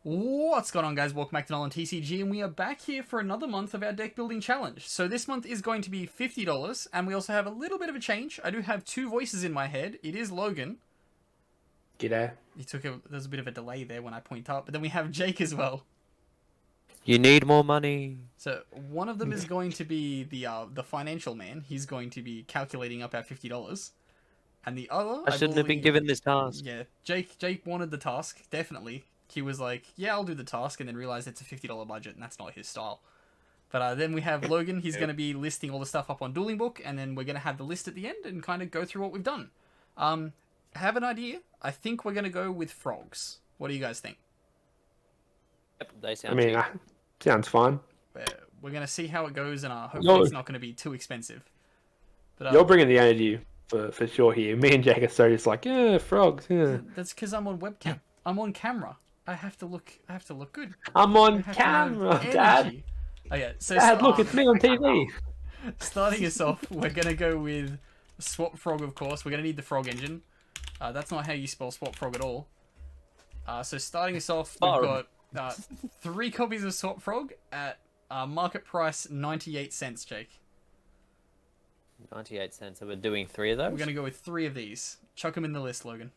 What's going on, guys? Welcome back to NolanTCG, and we are back here for another month of our deck building challenge. So this month is going to be $50, and we also have a little bit of a change. I do have two voices in my head. It is Logan. G'day. There's a bit of a delay there when I point up, but then we have Jake as well. You need more money. So one of them is going to be the financial man. He's going to be calculating up our $50, and the other I shouldn't have been given this task. Yeah, Jake wanted the task, definitely. He was like, yeah, I'll do the task, and then realized it's a $50 budget, and that's not his style. But then we have Logan. He's going to be listing all the stuff up on Dueling Book, and then we're going to have the list at the end and kind of go through what we've done. Have an idea? I think we're going to go with frogs. What do you guys think? Yep, they sound cheap. Sounds fine. We're going to see how it goes, and hopefully it's not going to be too expensive. But you're bringing the energy for sure here. Me and Jake are so just like, yeah, frogs. Yeah. That's because I'm on webcam. I'm on camera. I have to look good. I'm on camera, Dad. Oh yeah, so Dad, look, it's me on TV. Starting us off, we're gonna go with Swap Frog, of course. We're gonna need the frog engine. That's not how you spell Swap Frog at all. So starting us off, we've got 3 copies of Swap Frog at market price 98 cents, Jake. 98 cents. So we're doing 3 of those? We're gonna go with 3 of these. Chuck them in the list, Logan.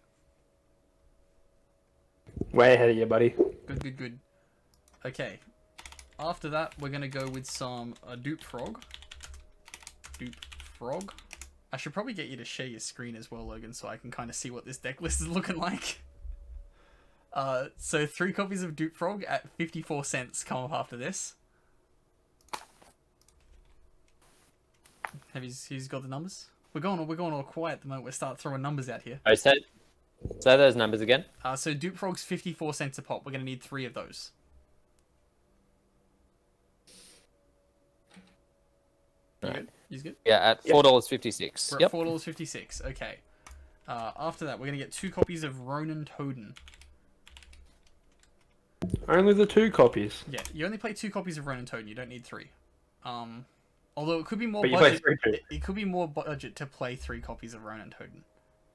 Way ahead of you, buddy. Good. Okay. After that, we're gonna go with some Dupe Frog. I should probably get you to share your screen as well, Logan, so I can kind of see what this deck list is looking like. So 3 copies of Dupe Frog at 54 cents come up after this. He's got the numbers? We're going all quiet at the moment. We start throwing numbers out here. I said. Say those numbers again. So Dupe Frog's 54 cents a pop. We're going to need 3 of those. Right. You good? Yeah, at $4.56. We're at $4.56. Okay. After that, we're going to get 2 copies of Ronin Toden. Only the 2 copies. Yeah, you only play 2 copies of Ronin Toden. You don't need 3. Although it could be more But you budget. play 3 too. It could be more budget to play 3 copies of Ronin Toden.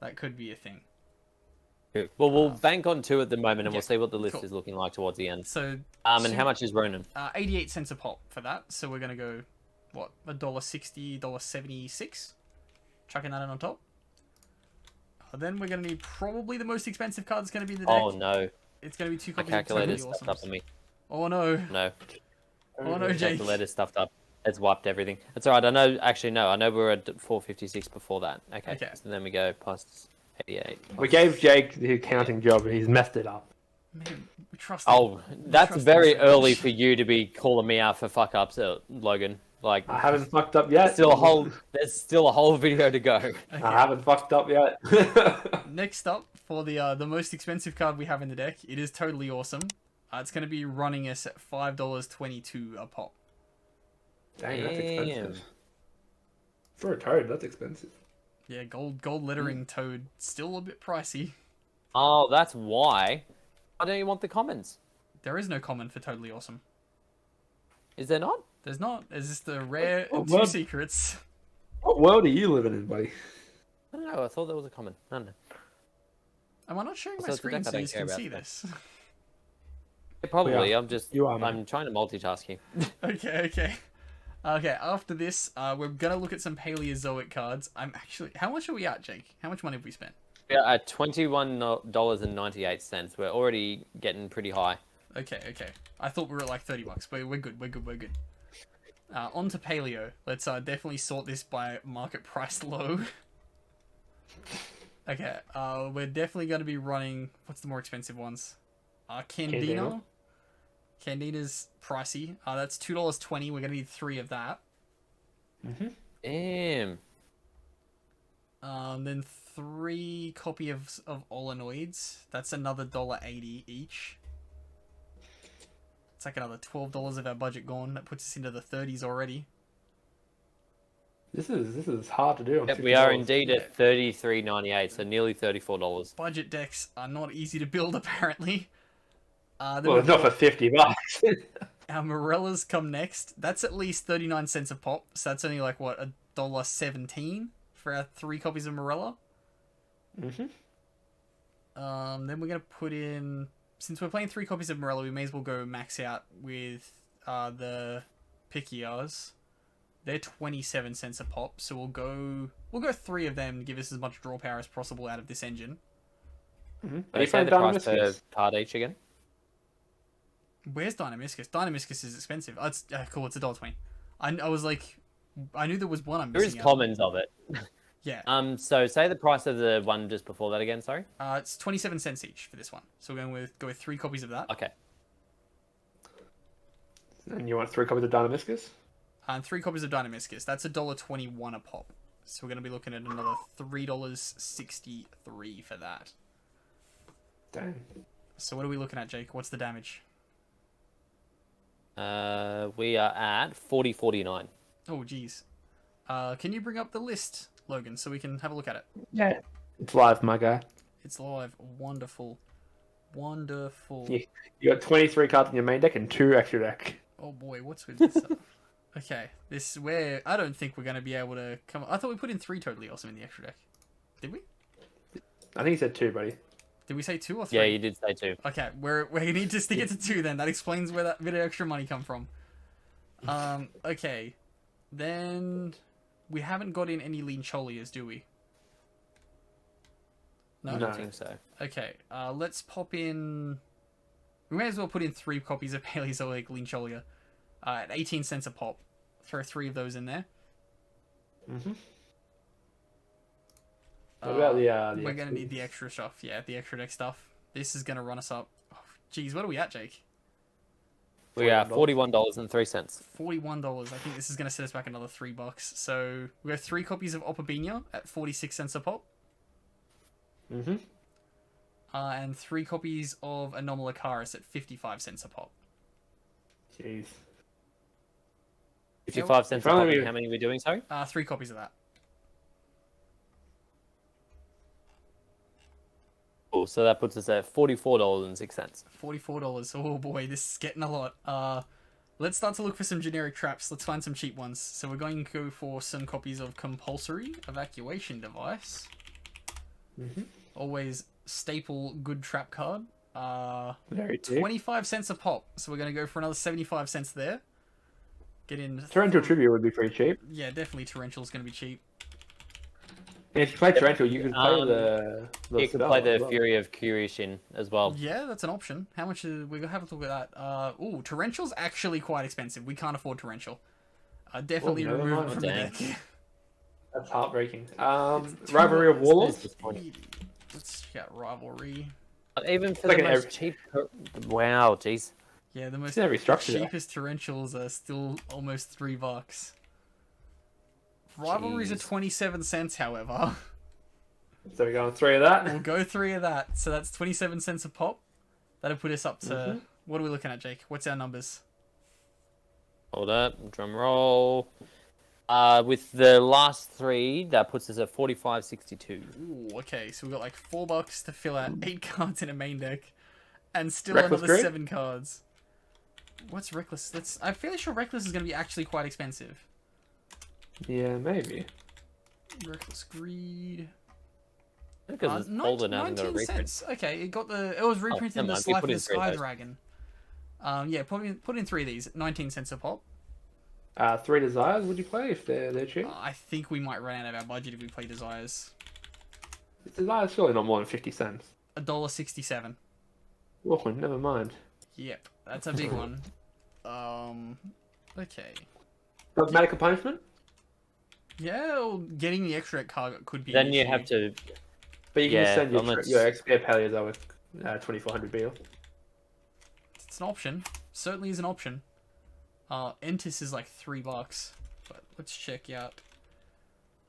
That could be a thing. Well, we'll bank on 2 at the moment, and we'll see what the list is looking like towards the end. So, and how much is Ronin? 88 cents a pop for that. So we're gonna go, what, $1.60, $1.76, chucking that in on top. Then we're gonna need probably the most expensive card that's gonna be in the deck. Oh no! It's gonna be 2 copies. My calculator's of stuffed up on me. Oh no! No. Oh no, Jake! Calculator's stuffed up. It's wiped everything. That's alright. I know. Actually, no. I know we're at 456 before that. Okay. So then we go past 88. We gave Jake the accounting job, and he's messed it up. Man, we trust him. Oh, that's very early for you to be calling me out for fuck ups, Logan. Like, I haven't fucked up yet. There's still a whole video to go. Okay. I haven't fucked up yet. Next up, for the most expensive card we have in the deck, it is totally awesome. It's going to be running us at $5.22 a pop. Dang, that's expensive. For a toad, that's expensive. Yeah, gold lettering toad, still a bit pricey. Oh, that's why. Why don't you want the commons? There is no common for Totally Awesome. Is there not? There's not. There's just the rare What 2 world? secrets. What world are you living in, buddy? I don't know. I thought there was a common. I don't know. Am I not sharing my So it's a screen deck I so you don't care can about see that. this? Yeah, probably. Yeah. I'm I'm trying to multitask here. Okay. After this, we're gonna look at some Paleozoic cards. How much are we at, Jake? How much money have we spent? Yeah, at $21.98. We're already getting pretty high. Okay. I thought we were at like $30, but we're good. On to Paleo. Let's definitely sort this by market price low. Okay, we're definitely going to be running... What's the more expensive ones? Candino. Candina's pricey. That's $2.20. We're going to need 3 of that. Damn. Then 3 copy of Olenoids. That's another $1.80 each. It's like another $12 of our budget gone. That puts us into the 30s already. This is hard to do. Yep, we are indeed at $33.98, so nearly $34. Budget decks are not easy to build, apparently. Well, not for $50. Our Morellas come next. That's at least 39 cents a pop, so that's only like, what, $1.17 for our 3 copies of Morella? Then we're going to put in since we're playing 3 copies of Morello, we may as well go max out with the Pickyars. They're 27 cents a pop, so we'll go 3 of them, give us as much draw power as possible out of this engine. Are you saying the price per card each again? Where's Dynamiscus? Dynamiscus is expensive. Oh, it's cool. It's $1.20. I was like, I knew there was one I'm missing. There is commons of it. Yeah. So say the price of the one just before that again. Sorry. It's 27 cents each for this one. So we're going to go with 3 copies of that. Okay. And you want 3 copies of Dynamiscus? And 3 copies of Dynamiscus. That's $1.21 a pop. So we're going to be looking at another $3.63 for that. Dang. So what are we looking at, Jake? What's the damage? We are at 40.49. Oh, geez. Can you bring up the list, Logan, so we can have a look at it? Yeah. It's live, my guy. It's live. Wonderful. Wonderful. Yeah. You got 23 cards in your main deck and 2 extra deck. Oh boy, what's with this stuff? Okay, this where I don't think we're going to be able to come. I thought we put in 3 totally awesome in the extra deck. Did we? I think you said 2, buddy. Did we say 2 or 3? Yeah, you did say 2. Okay, we need to stick it to 2 then. That explains where that bit of extra money come from. Okay, then we haven't got in any Lincholias, do we? No? I don't think so. Okay, let's pop in. We may as well put in 3 copies of Paleozoic Lincholia at 18 cents a pop. Throw 3 of those in there. Mm-hmm. What about the we're going to need the extra stuff. Yeah, the extra deck stuff. This is going to run us up. Oh, geez, what are we at, Jake? We are $41.03. $41. I think this is going to set us back another $3. So we have 3 copies of Opabina at 46 cents a pop. Mm-hmm. And 3 copies of Anomalocaris at 55 cents a pop. Jeez. 55 cents a pop. And how many are we doing, sorry? 3 copies of that. Cool, so that puts us at $44.06. $44. Oh boy, this is getting a lot. Let's start to look for some generic traps. Let's find some cheap ones. So we're going to go for some copies of Compulsory Evacuation Device. Mm-hmm. Always staple good trap card. Very cheap. 25 cents a pop. So we're going to go for another 75 cents there. Get in. Torrential Tribute would be pretty cheap. Yeah, definitely Torrential is going to be cheap. And if you play Torrential, you can play the you can play the Fury of Kyushin as well. Yeah, that's an option. How much is we have to look at that? Ooh, Torrential's actually quite expensive. We can't afford Torrential. Definitely remove it from the deck. That's heartbreaking. Rivalry of Warlords. Let's check out Rivalry. Even for the most cheap. Wow, jeez. Yeah, the most cheapest Torrentials are still almost $3. Rivalries are 27 cents, however. So we're going 3 of that? We'll go 3 of that. So that's 27 cents a pop. That'll put us up to... What are we looking at, Jake? What's our numbers? Hold up. Drum roll. With the last 3, that puts us at 45.62. Ooh, okay. So we've got like $4 to fill out 8 cards in a main deck. And still Reckless another Greed? 7 cards. What's Reckless? I'm fairly sure Reckless is going to be actually quite expensive. Yeah, maybe. Reckless Greed. Because it's older now than got a reprint. Okay, it was reprinted in the Life of the Sky Dragon. Yeah, put in 3 of these. 19 cents a pop. 3 Desires, would you play if they're cheap? I think we might run out of our budget if we play Desires. Desires surely not more than 50 cents. $1.67. Oh, never mind. Yep, that's a big one. Okay. Dogmatic Punishment? Yeah, well, getting the extra card could be. Then you have to. But you can just send your XP Paleozoic with 2400 BL. It's an option. Certainly is an option. Entis is like $3, but let's check out.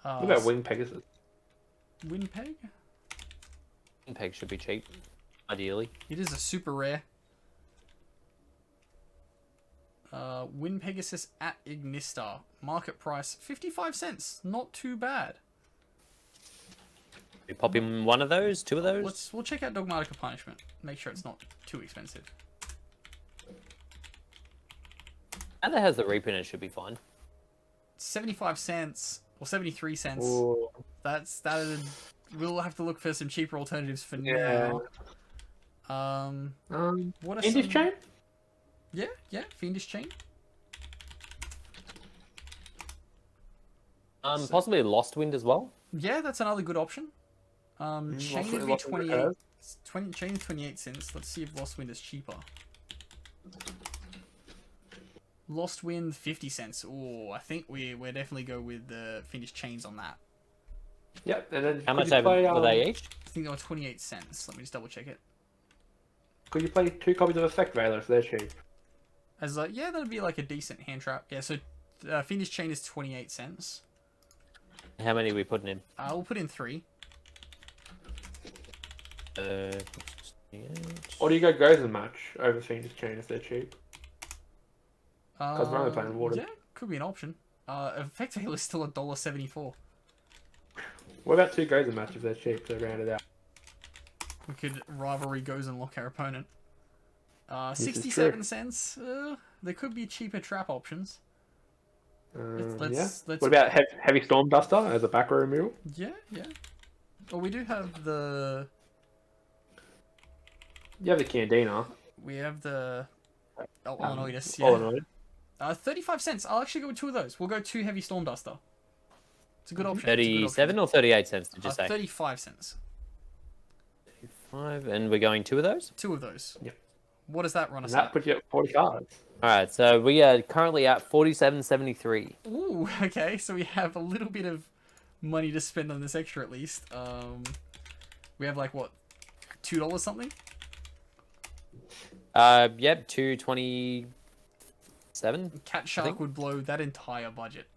What about Wing Pegasus? Winpeg? Winpeg should be cheap, ideally. It is a super rare. Wind Pegasus at Ignistar. Market price 55 cents. Not too bad. We pop in 1 of those, 2 of those. We'll check out Dogmatic Punishment. Make sure it's not too expensive. And that has the reprint, it should be fine. 75 cents or 73 cents. Ooh. We'll have to look for some cheaper alternatives for now. What are Fiendish some... Chain? Yeah, Fiendish Chain. Possibly Lost Wind as well. Yeah, that's another good option. Chain would be Lost Wind 28. recurs. 20 chain is 28 cents. Let's see if Lost Wind is cheaper. Lost Wind 50 cents. Oh, I think we're definitely go with the Fiendish Chains on that. Yep, and then How could much you play, were they each? I think they were 28 cents. Let me just double check it. Could you play 2 copies of Effect Veiler if they're cheap? As yeah, that'd be like a decent hand trap. Yeah, so Fiendish Chain is 28 cents. How many are we putting in? We'll put in 3. Or do you go Gozen Match over Fiendish Chain if they're cheap? Because we're only playing water. Yeah, could be an option. Effect Veil is still $1.74. What about 2 Gozen Match if they're cheap to round it out? We could rivalry goes and lock our opponent. This is 67 true. cents. There could be cheaper trap options. Yeah. Let's What about Heavy Storm Duster as a back row removal? yeah. Well, we do have the You have the Candina. Illinois, yeah. Illinois. 35 cents. I'll actually go with 2 of those. We'll go 2 Heavy Storm Duster. It's a good option. 37 or 38 cents, did you say? 35 cents. 5, and we're going 2 of those? 2 of those. Yep. What does that run And us that at? puts you at 40 cards. Alright, so we are currently at 47.73. Ooh, okay. So we have a little bit of money to spend on this extra at least. We have like what, $2 something? Yep, 227. Cat Shark would blow that entire budget.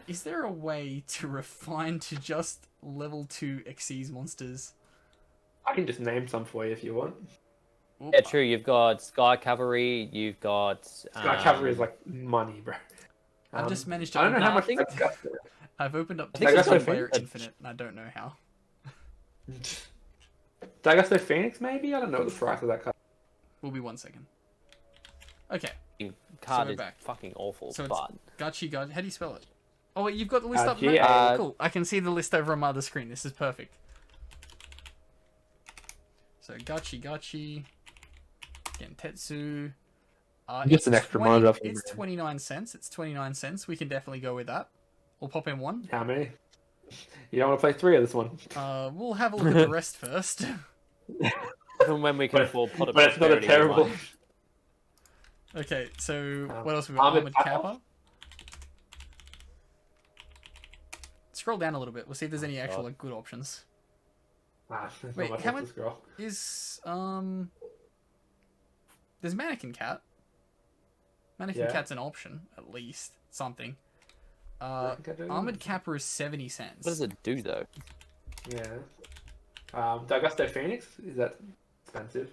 Is there a way to refine to just level 2 Xyz monsters? I can just name some for you if you want. Oop, Yeah, true. You've got Sky Cavalry. You've got Sky Cavalry is like money, bro. I've just managed to. I don't know how much. I've opened up think it's Player like- Infinite, and I don't know how. Dagasto Phoenix, maybe? I don't know what the price of that card. Will be 1 second. Okay, card we're is back. fucking awful. So it's- but Gachi. How do you spell it? Oh wait, you've got the list up. G-A. No? Cool. I can see the list over on my other screen. This is perfect. So Gachi, Gentetsu. Just it's an extra 20 monitor for It's you. 29 cents. It's 29 cents. We can definitely go with that. We'll pop in 1. How many? You don't want to play 3 of this one. We'll have a look at the rest first. even when we can afford pot of But it's not a prosperity, we terrible. might. Okay, so what else we got? Armored Armored Kappa? Kappa. Scroll down a little bit. We'll see if there's any actual God. like good options. There's Wait, not much how else to much- scroll. Is there's Mannequin Cat. Mannequin Yeah. Cat's an option, at least something. Mannequin Cat, Armored Kappa is 70 cents. What does it do though? Yeah. Dagasto Phoenix, is that expensive?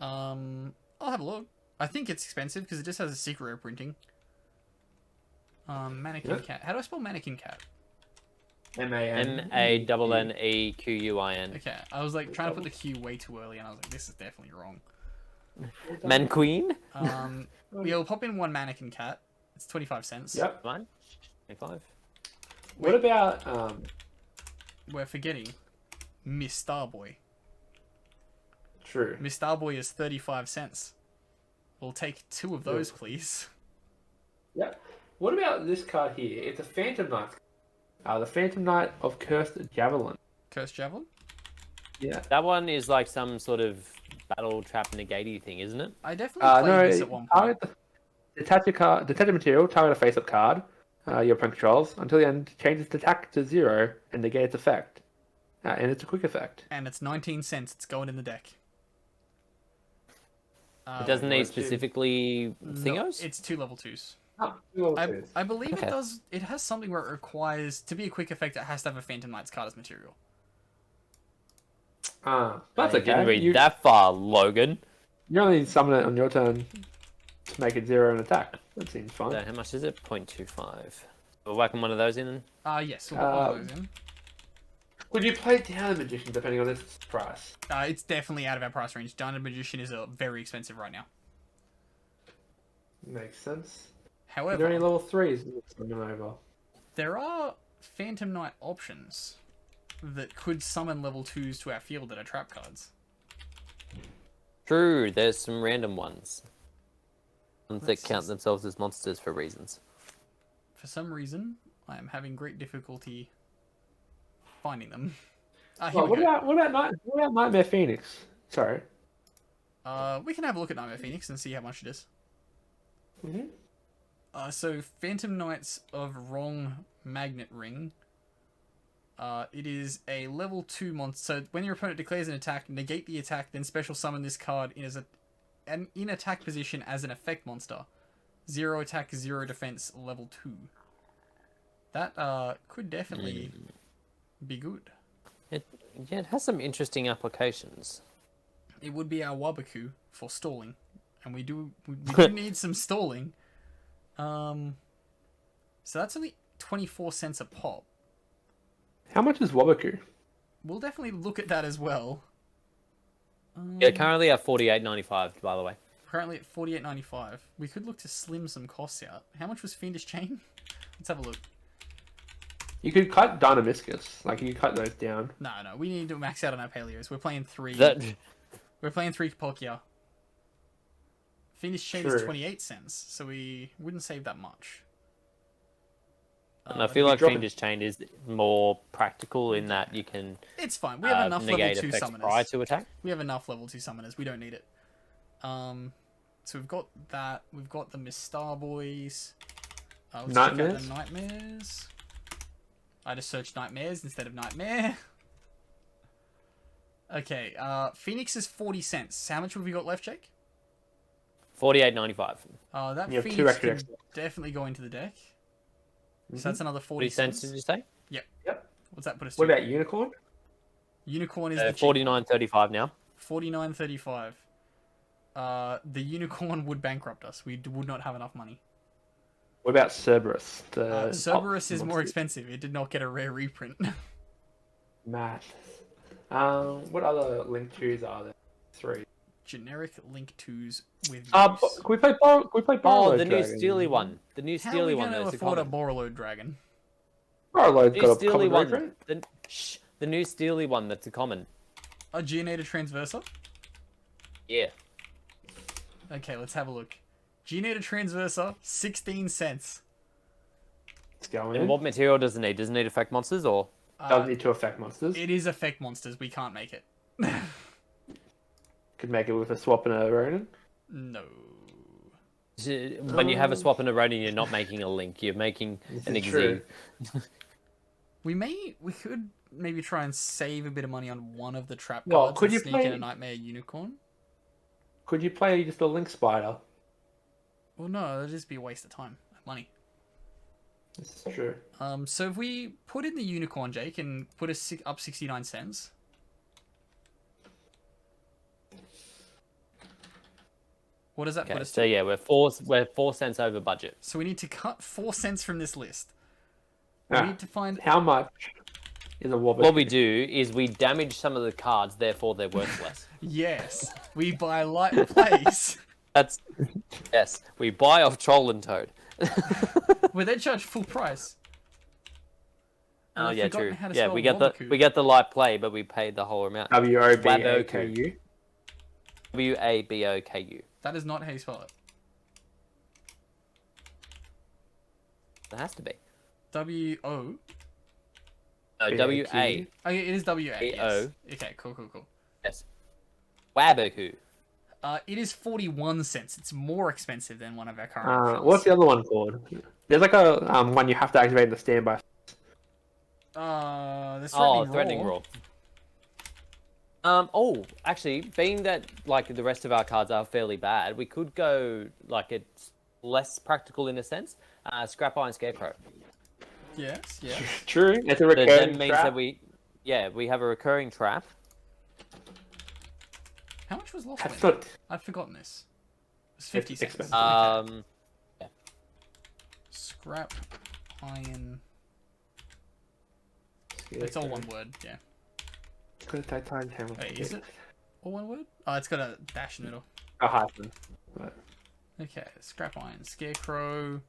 I'll have a look. I think it's expensive because it just has a secret rare printing. Mannequin Yeah. Cat. How do I spell Mannequin Cat? MANNEQUIN. Okay, I was like trying to put the Q way too early, and I was like, this is definitely wrong. Man Queen? We'll pop in 1 Mannequin Cat. It's 25 cents. Yep. Mine? 25. What about We're forgetting Miss Starboy. True? Miss Starboy is 35 cents. We'll take 2 of those, please. Yep. What about this card here? It's a Phantom Knight. The Phantom Knight of Cursed Javelin. Cursed Javelin? Yeah. That one is like some sort of battle trap negaty thing, isn't it? I definitely played this at one point. Detach a material, target a face-up card your opponent controls until the end changes its attack to 0 and negate its effect. And it's a quick effect. And it's 19 cents. It's going in the deck. It doesn't need let's see. specifically No, thingos? it's 2 level 2s. Oh, I believe Okay. it does. It has something where it requires to be a quick effect. It has to have a Phantom Knight's card as material. that's I okay. didn't read you, that far, Logan. you only summon it on your turn to make it 0 and attack. That seems fine. So how much is it? 0.25. We're whacking one of those in. Yes. We'll put one of those in. Would you play Down the Magician depending on this price? It's definitely out of our price range. Diamond Magician is very expensive right now. Makes sense. Are However, there any level 3s summon over? there are Phantom Knight options. that could summon level 2s to our field that are trap cards. True, there's some random ones. Ones that Let's count just- themselves as monsters for reasons. For some reason, I am having great difficulty finding them. Here Well, we go. what about Nightmare Phoenix? Sorry. We can have a look at Nightmare Phoenix and see how much it is. Mm-hmm. So Phantom Knights of Wrong Magnet Ring. It is a level 2 monster. So when your opponent declares an attack, negate the attack, then special summon this card in attack position as an effect monster. 0 attack, 0 defense, level 2. That could definitely be good. It has some interesting applications. It would be our Wabaku for stalling, and we do need some stalling. So that's only 24 cents a pop. How much is Wabaku? We'll definitely look at that as well. Yeah, currently at 48.95, by the way. Currently at 48.95. We could look to slim some costs out. How much was Fiendish Chain? Let's have a look. You could cut Dynamiscus. Like, you could cut those down. No, we need to max out on our paleos. We're playing 3. We're playing 3 Palkia. Fiendish Chain is True. 28 cents, so we wouldn't save that much. And I feel like drop it- Fiendish Chain is more practical in that you can It's fine. We have enough level negate 2 effects summoners. prior to attack. We have enough level 2 summoners. We don't need it. So we've got that. We've got the Miss Star Boys. Let's check out Nightmares? the Nightmares. I just searched Nightmares instead of Nightmare. Okay, Phoenix is 40 cents. How much have we got left, Jake? 48.95. That You have 2 Phoenix extra can extra. definitely go into the deck. Mm-hmm. So that's another 40 40 cents, did you say? Yep. Yep. What's that put us to? What about Unicorn? Unicorn is the cheap 49.35 now. 49.35. The Unicorn would bankrupt us. We would not have enough money. What about Cerberus? Cerberus is more expensive. It did not get a rare reprint. Math. What other Link 2s are there? 3. Generic Link 2s with Can use. we play Borrowload The new Dragon? Steely one. The new How are Steely we one. going to That's afford a common. Borrowload Dragon? Borrowload's New got a Steely common one. reprint. The new Steely one. That's a common. A Geonator Transverser? Yeah. Okay, let's have a look. Geonator Transverser, 16 cents. It's going And in. what material does it need? Does it need effect monsters or? Doesn't need to affect monsters. It is effect monsters. We can't make it. Could make it with a swap and a Ronin. No. When you have a swap and a Ronin, you're not making a link. You're making an is true. Exu. We could maybe try and save a bit of money on one of the trap Well, cards could and you sneak in play- a Nightmare Unicorn. Could you play just a Link Spider? Well, no, that'd just be a waste of time. Money. This is true. So if we put in the Unicorn, Jake, and put us up 69 cents. What does that put Okay, us so to? yeah, we're 4 cents over budget. So we need to cut 4 cents from this list. Ah, We need to find... How much is a Wabaku? What we do is we damage some of the cards, therefore they're worth less. Yes, we buy light plays. That's yes. We buy off Troll and Toad. Where they charge full price. And Oh I've yeah, forgotten true. how to Yeah, spell we get the light play, but we paid the whole amount. Wobaku. Waboku. That is not how you spell it. It has to be. W-O. No, W-A. Oh, yeah, it is W-A, yes. A-O. Okay, cool. Yes. Waboku. It is 41 cents. It's more expensive than one of our current options. What's the other one called? There's like a one you have to activate in the standby. The Threatening Roar. Actually, being that like the rest of our cards are fairly bad, we could go like it's less practical in a sense. Scrap Iron Scarecrow. Yes. True. It's a That recurring means trap. that we have a recurring trap. How much was Lost That's Wind? not. I've forgotten this. It's 50 It's cents. expensive. Okay. Yeah. Scrap Iron... It's all one word, yeah. Wait, is it all one word? Oh, it's got a dash in the middle. A hyphen. But Okay, Scrap Iron, Scarecrow.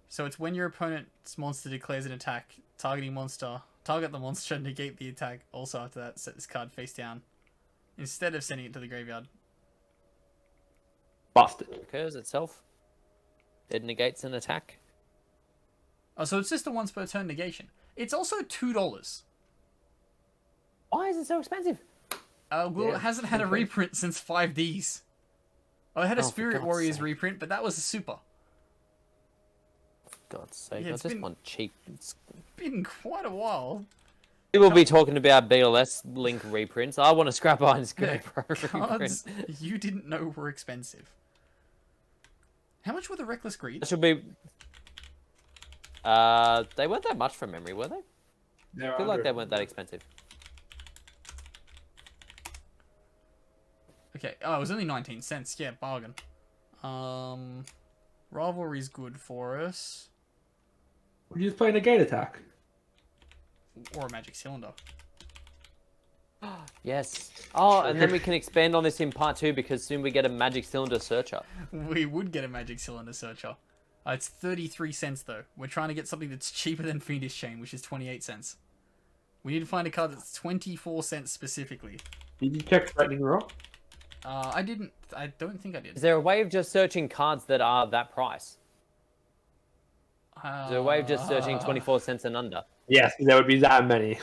So it's when your opponent's monster declares an attack, targeting monster Target the monster, negate the attack. Also after that, set this card face down. Instead of sending it to the graveyard. Busted. Occurs itself. It negates an attack. Oh, so it's just a once per turn negation. It's also $2. Why is it so expensive? Well, it hasn't had a reprint since 5Ds. Oh, it had a Oh, for Spirit God's Warriors sake. reprint, but that was a super. For God's sake, Yeah, I it's just been- want cheap. Been quite a while. People will be talking about BLS Link reprints. I want a Scrap Iron Scarecrow Cards reprint. you didn't know were expensive. How much were the Reckless Greed? That should be. They weren't that much from memory, were they? I feel like they weren't that expensive. Okay, oh, it was only 19 cents. Yeah, bargain. Rivalry's good for us. Would you just play negate attack? Or a Magic Cylinder. Yes. Oh, and then we can expand on this in part 2 because soon we get a Magic Cylinder Searcher. We would get a Magic Cylinder Searcher. It's 33 cents though. We're trying to get something that's cheaper than Fiendish Chain, which is 28 cents. We need to find a card that's 24 cents specifically. Did you check Threatening Roar? I didn't. I don't think I Is did. there a way of just searching cards that are that price? Is there a way of just searching 24 cents and under? Yes, there would be that many.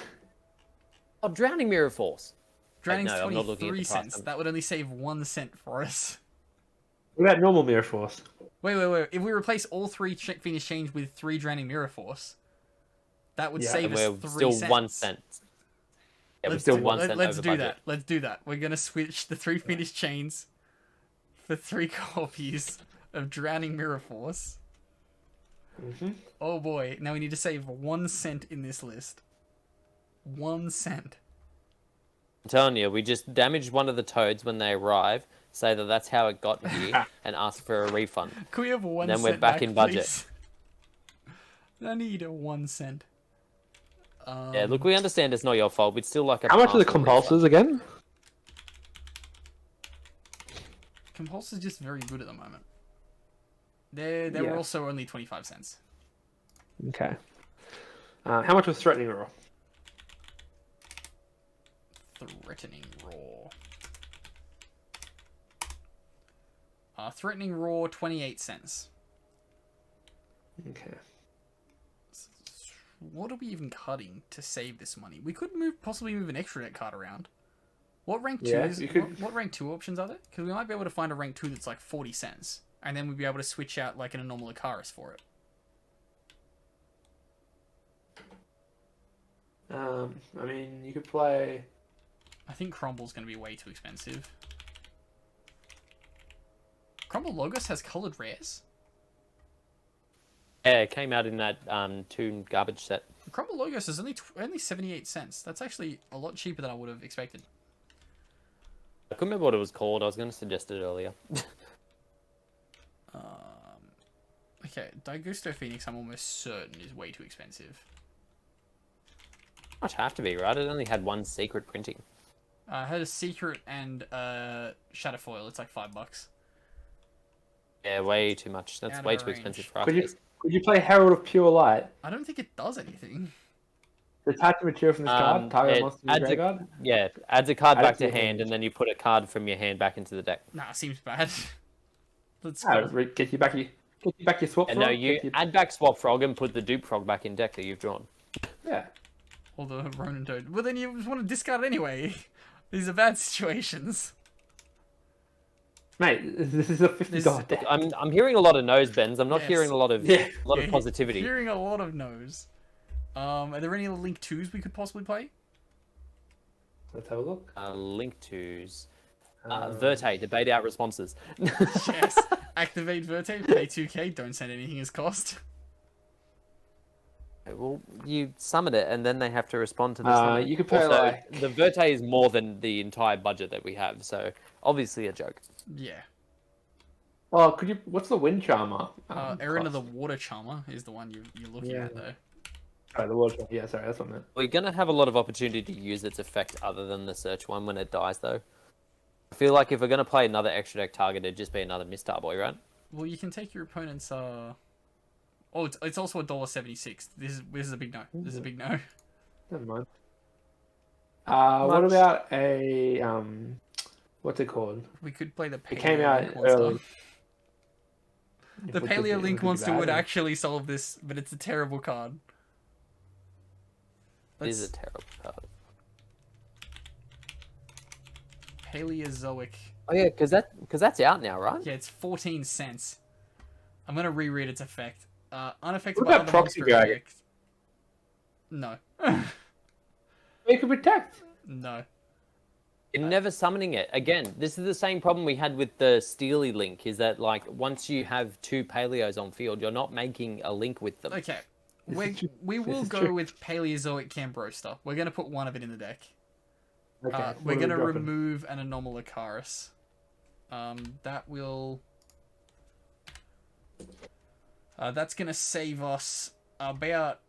Oh, Drowning Mirror Force. Drowning's no, I'm not looking at 23 the price. cents. That would only save 1 cent for us. What about normal Mirror Force? Wait. If we replace all 3 Fiendish Chains with 3 Drowning Mirror Force, that would Yeah, save And us we're 3 still cents. 1 cent. Yeah, we're Let's still do, 1 cent let's over do budget. that. Let's do that. We're gonna switch the 3 Fiendish Chains for 3 copies of Drowning Mirror Force. Mm-hmm. Oh boy! Now we need to save 1 cent in this list. 1 cent. I'm telling you, we just damaged one of the toads when they arrive, say that that's how it got here, and ask for a refund. Can we have 1 Then cent we're back in budget. please? I need a 1 cent. Yeah, look, we understand it's not your fault. We'd still like a How much are the partial compulsors refund. again? Compulsor's just very good at the moment. They Yeah. were also only 25 cents. Okay. How much was Threatening Roar? Threatening Roar. Threatening Roar, 28 cents. Okay. What are we even cutting to save this money? We could possibly move an extra deck card around. What rank 2 Yeah, is? you could- What rank 2 options are there? Because we might be able to find a rank 2 that's like 40 cents. And then we'd be able to switch out like an Anomal Icarus for it. I mean, you could play. I think Crumble's going to be way too expensive. Crumble Logos has colored rares? Yeah, it came out in that Toon garbage set. Crumble Logos is only 78 cents. That's actually a lot cheaper than I would have expected. I couldn't remember what it was called. I was going to suggest it earlier. Okay, Daigusto Phoenix I'm almost certain is way too expensive. Much have to be, right? It only had one secret printing. I had a secret and Shadowfoil. It's like $5. Yeah, way too much. That's Out of way our too range. expensive for our Could you taste. play Herald of Pure Light? I don't think it does anything. Detach material from this card. Target It monster in the adds graveyard. Yeah, adds a card Add it back to to your hand, hand. and then you put a card from your hand back into the deck. Nah, seems bad. Let's Ah, go. get you back your swap. And no, frog, you get your- add back Swap Frog and put the Dupe Frog back in deck that you've drawn. Yeah. Or the Ronin Toad. Well, then you just want to discard it anyway. These are bad situations. Mate, this is a $50 deck. I'm hearing a lot of no's, Benz. I'm not Yes. hearing a lot of Yeah. Yeah, positivity. Hearing a lot of no's. Are there any Link 2s we could possibly play? Let's have a look. Link twos. Verte, debate out responses. Yes. Activate Verte, pay 2k, don't send anything as cost. Well, you summon it, and then they have to respond to the summon. you could play Also, like- the Verte is more than the entire budget that we have, so obviously a joke. Yeah. Oh, could you? What's the Wind Charmer? Erin of the cost? Water Charmer is the one you're looking Yeah. at though. Sorry, the Water Charmer. Yeah, sorry, that's what I meant. We're gonna have a lot of opportunity to use its effect other than the search one when it dies, though. I feel like if we're gonna play another extra deck target, it'd just be another Mistar Boy, right? Well, you can take your opponent's. Oh, it's also $1.76. This is a big no. This is a big no. Never mind. Much. What about a what's it called? We could play the It came Paleo out Link monster. early. The Would it Paleo be Link bad? monster would actually solve this, but it's a terrible card. It is a terrible card. Paleozoic. Oh yeah, because that's out now, right? Yeah, it's 14 cents. I'm gonna reread its effect. Unaffected What by about other Proxy monster Dragon? effects. No. It could protect. No. You're never summoning it. Again, this is the same problem we had with the Steely Link, is that like once you have 2 Paleos on field, you're not making a link with them. Okay. This is true. We This will is go true. with Paleozoic Cambrosta. We're gonna put one of it in the deck. Okay. We're what are we gonna dropping? remove an Anomalocaris. That will. That's gonna save us about.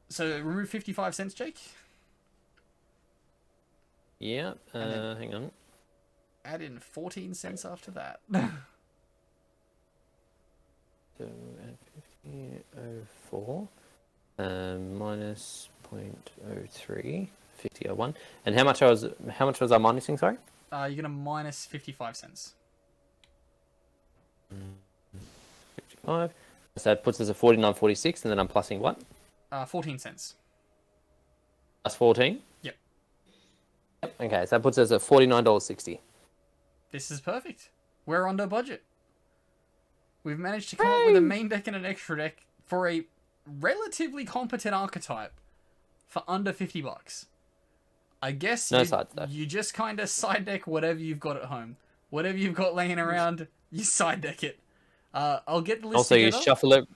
So remove 55 cents, Jake. Yeah. then- Hang on. Add in 14 cents after that. So at 50.04, minus 0.03, 50.01. And how much was I minusing? Sorry. You're gonna minus 55 cents. 55. So that puts us at 49.46, and then I'm plussing what? 14 cents. Plus 14. Yep. Yep. Okay, so that puts us at $49.60. This is perfect. We're under budget. We've managed to come up with a main deck and an extra deck for a relatively competent archetype for under $50. I guess No side deck. you just kind of side deck whatever you've got at home. Whatever you've got laying around, you side deck it. I'll get the list Also, together. you shuffle it.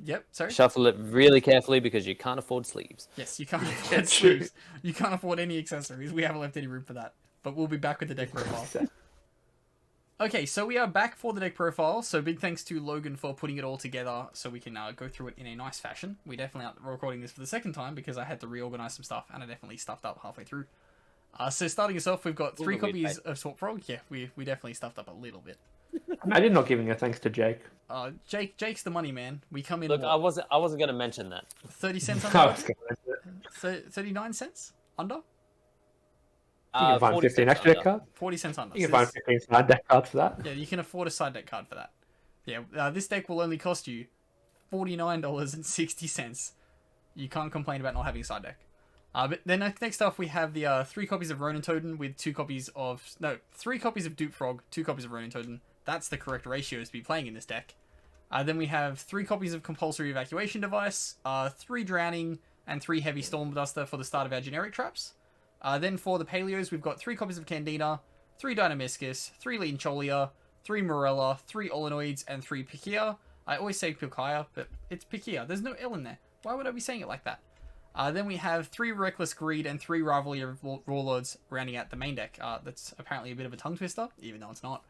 Yep, sorry. Shuffle it really carefully because you can't afford sleeves. Yes, you can't afford sleeves. You can't afford any accessories. We haven't left any room for that. But we'll be back with the deck profile. Okay, so we are back for the deck profile. So big thanks to Logan for putting it all together so we can go through it in a nice fashion. We definitely are recording this for the second time because I had to reorganize some stuff and I definitely stuffed up halfway through. So starting us off, we've got 3 copies of Swap Frog. Yeah, we definitely stuffed up a little bit. Imagine not giving a thanks to Jake. Jake's the money man. We come in. Look, what, I wasn't going to mention that. 30 cents I under. was gonna- 39 cents under. You can find 40 15 cents extra deck under. cards. 40 cents under. You can So find this- 15 side deck cards for that. Yeah, you can afford a side deck card for that. Yeah, this deck will only cost you $49.60. You can't complain about not having a side deck. But then next up we have the 3 copies of Ronin Totem with 2 copies of... No, 3 copies of Dupe Frog, 2 copies of Ronin Totem. That's the correct ratios to be playing in this deck. Then we have 3 copies of Compulsory Evacuation Device, 3 Drowning, and 3 Heavy Storm Duster for the start of our generic traps. Then for the Paleos, we've got 3 copies of Candida, 3 Dynamiscus, 3 Leancholia, 3 Morella, 3 Olenoids, and 3 Pikia. I always say Pilkaya, but it's Pikia. There's no L in there. Why would I be saying it like that? Then we have 3 Reckless Greed and 3 Rivalry of Warlords rounding out the main deck. That's apparently a bit of a tongue twister, even though it's not.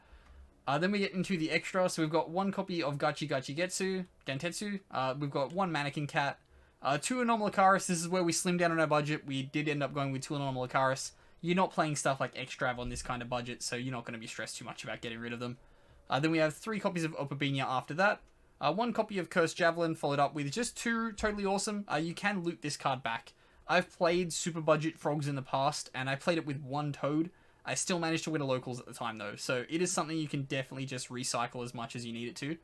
Then we get into the extra, so we've got 1 copy of Gachi Gachi Gentetsu. We've got 1 Mannequin Cat, 2 Anomalocaris. This is where we slimmed down on our budget. We did end up going with 2 Anomalocaris. You're not playing stuff like Extrav on this kind of budget, so you're not going to be stressed too much about getting rid of them. Then we have 3 copies of Opabinia after that. 1 copy of Cursed Javelin, followed up with just 2 Totally Awesome. You can loot this card back. I've played super budget frogs in the past, and I played it with 1 Toad. I still managed to win a locals at the time, though, so it is something you can definitely just recycle as much as you need it to.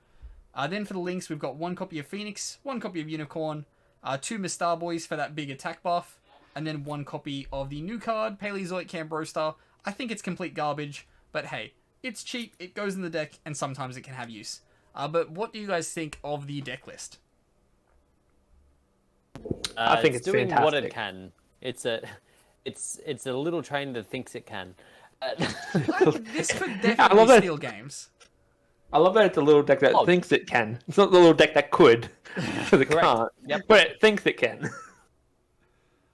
Then for the links, we've got 1 copy of Phoenix, 1 copy of Unicorn, 2 Mistar Boys for that big attack buff, and then 1 copy of the new card, Paleozoic Cambrosta. I think it's complete garbage, but hey, it's cheap, it goes in the deck, and sometimes it can have use. But what do you guys think of the deck list? I think it's doing what fantastic. it can. It's a little train that thinks it can. This could I definitely love it. steal games. I love that it's a little deck that Oh. thinks it can. It's not the little deck that could, because it Correct. can't. Yep. But it thinks it can.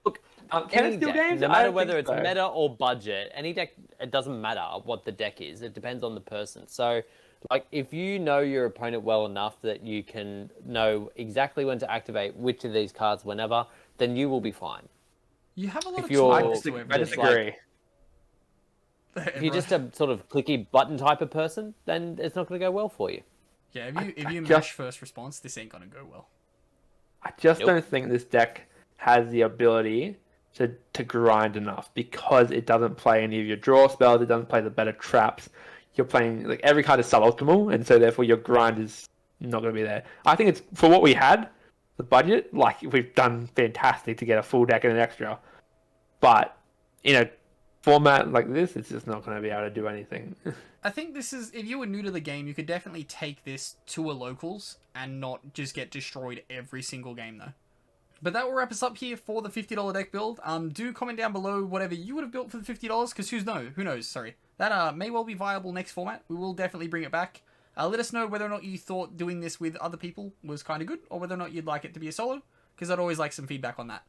Look, Can any it steal deck, games? no I matter don't whether think it's so. meta or budget, any deck, it doesn't matter what the deck is. It depends on the person. So, like, if you know your opponent well enough that you can know exactly when to activate which of these cards whenever, then you will be fine. You have a lot If of you're- tools to I everything. disagree. If you're just a sort of clicky button type of person, then it's not going to go well for you. Yeah, if you I mash just- first response, this ain't gonna go well. I just Nope. don't think this deck has the ability to grind enough because it doesn't play any of your draw spells, it doesn't play the better traps. You're playing like every card is suboptimal, and so therefore your grind is not going to be there. I think it's for what we had, the budget. Like we've done fantastic to get a full deck and an extra, but in a format like this, it's just not going to be able to do anything. I think this is, if you were new to the game, you could definitely take this to a locals and not just get destroyed every single game though. But that will wrap us up here for the $50 deck build. Do comment down below whatever you would have built for the $50, because who knows, sorry. That may well be viable next format. We will definitely bring it back. Let us know whether or not you thought doing this with other people was kind of good, or whether or not you'd like it to be a solo, because I'd always like some feedback on that.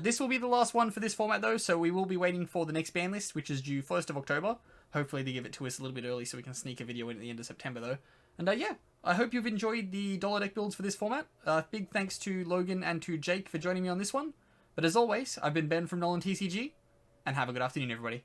This will be the last one for this format though, so we will be waiting for the next ban list, which is due 1st of October. Hopefully they give it to us a little bit early so we can sneak a video in at the end of September though. And yeah, I hope you've enjoyed the dollar deck builds for this format. Big thanks to Logan and to Jake for joining me on this one. But as always, I've been Ben from NolanTCG, and have a good afternoon everybody.